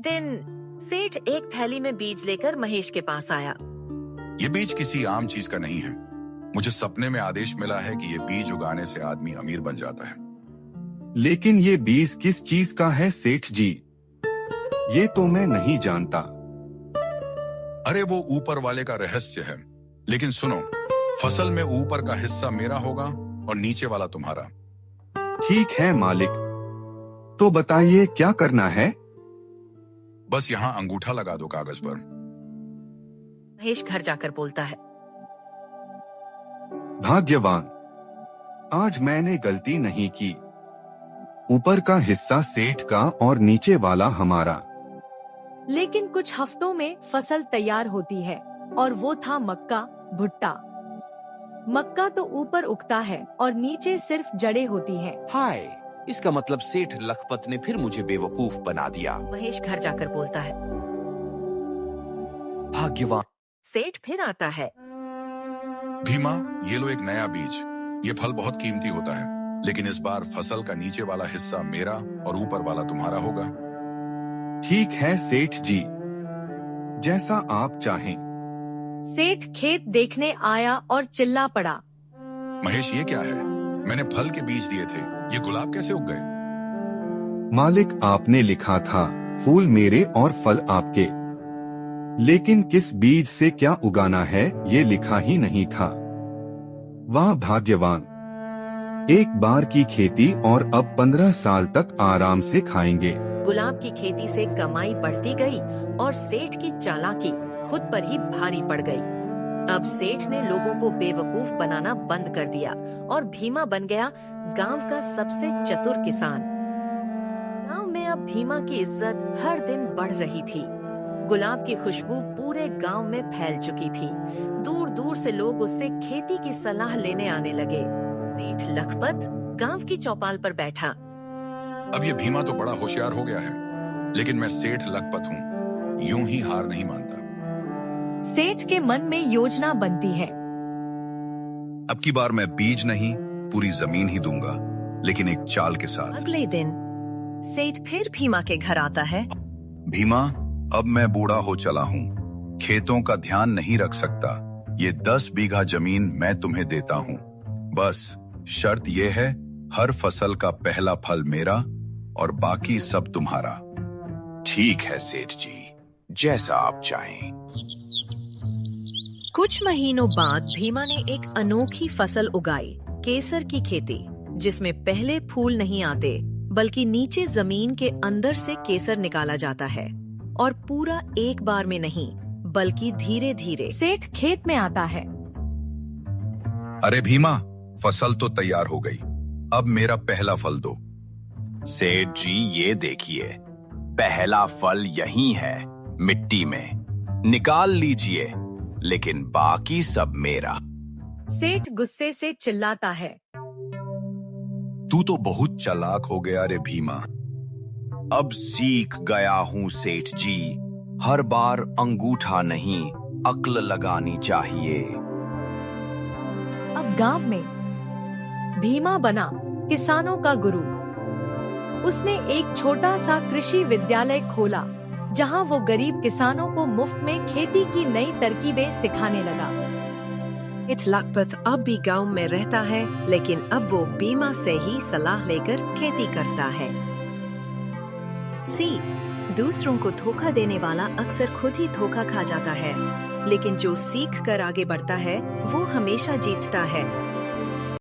दिन सेठ एक थैली में बीज लेकर महेश के पास आया। ये बीज किसी आम चीज का नहीं है। मुझे सपने में आदेश मिला है कि ये बीज उगाने से आदमी अमीर बन जाता है। लेकिन ये बीज किस चीज का है सेठ जी? ये तो मैं नहीं जानता। अरे वो ऊपर वाले का रहस्य है। लेकिन सुनो, फसल में ऊपर का हिस्सा मेरा होगा और नीचे वाला तुम्हारा। ठीक है मालिक, तो बताइए क्या करना है? बस यहाँ अंगूठा लगा दो कागज पर। महेश घर जाकर बोलता है, भाग्यवान, आज मैंने गलती नहीं की। ऊपर का हिस्सा सेठ का और नीचे वाला हमारा। लेकिन कुछ हफ्तों में फसल तैयार होती है और वो था मक्का, भुट्टा। मक्का तो ऊपर उगता है और नीचे सिर्फ जड़ें होती हैं। हाय, इसका मतलब सेठ लखपत ने फिर मुझे बेवकूफ बना दिया। महेश घर जाकर बोलता है, भाग्यवान। सेठ फिर आता है। भीमा, ये लो एक नया बीज। ये फल बहुत कीमती होता है, लेकिन इस बार फसल का नीचे वाला हिस्सा मेरा और ऊपर वाला तुम्हारा होगा। ठीक है सेठ जी, जैसा आप चाहें। सेठ खेत देखने आया और चिल्ला पड़ा, महेश, ये क्या है? मैंने फल के बीज दिए थे, ये गुलाब कैसे उग गए? मालिक, आपने लिखा था फूल मेरे और फल आपके, लेकिन किस बीज से क्या उगाना है ये लिखा ही नहीं था। वाह भाग्यवान, एक बार की खेती और अब 15 साल तक आराम से खाएंगे। गुलाब की खेती से कमाई बढ़ती गई और सेठ की चालाकी खुद पर ही भारी पड़ गई। अब सेठ ने लोगों को बेवकूफ बनाना बंद कर दिया और भीमा बन गया गांव का सबसे चतुर किसान। गांव में अब भीमा की इज्जत हर दिन बढ़ रही थी। गुलाब की खुशबू पूरे गांव में फैल चुकी थी। दूर दूर से लोग उससे खेती की सलाह लेने आने लगे। सेठ लखपत गांव की चौपाल पर बैठा। अब ये भीमा तो बड़ा होशियार हो गया है, लेकिन मैं सेठ लखपत हूँ, यूं ही हार नहीं मानता। सेठ के मन में योजना बनती है। अब की बार मैं बीज नहीं, पूरी जमीन ही दूंगा, लेकिन एक चाल के साथ। अगले दिन सेठ फिर भीमा के घर आता है। भीमा, अब मैं बूढ़ा हो चला हूँ, खेतों का ध्यान नहीं रख सकता। ये 10 बीघा जमीन मैं तुम्हें देता हूँ। बस शर्त ये है, हर फसल का पहला फल मेरा और बाकी सब तुम्हारा। ठीक है सेठ जी, जैसा आप चाहें। कुछ महीनों बाद भीमा ने एक अनोखी फसल उगाई, केसर की खेती, जिसमें पहले फूल नहीं आते बल्कि नीचे जमीन के अंदर से केसर निकाला जाता है, और पूरा एक बार में नहीं बल्कि धीरे धीरे। सेठ खेत में आता है। अरे भीमा, फसल तो तैयार हो गई, अब मेरा पहला फल दो। सेठ जी, ये देखिए, पहला फल यहीं है, मिट्टी में, निकाल लीजिए, लेकिन बाकी सब मेरा। सेठ गुस्से से चिल्लाता है, तू तो बहुत चालाक हो गया रे भीमा। अब सीख गया हूँ सेठ जी, हर बार अंगूठा नहीं, अक्ल लगानी चाहिए। अब गांव में भीमा बना किसानों का गुरु। उसने एक छोटा सा कृषि विद्यालय खोला, जहां वो गरीब किसानों को मुफ्त में खेती की नई तरकीबें सिखाने लगा। सेठ लखपत अब भी गांव में रहता है, लेकिन अब वो भीमा से ही सलाह लेकर खेती करता है। दूसरों को धोखा देने वाला अक्सर खुद ही धोखा खा जाता है, लेकिन जो सीख कर आगे बढ़ता है वो हमेशा जीतता है।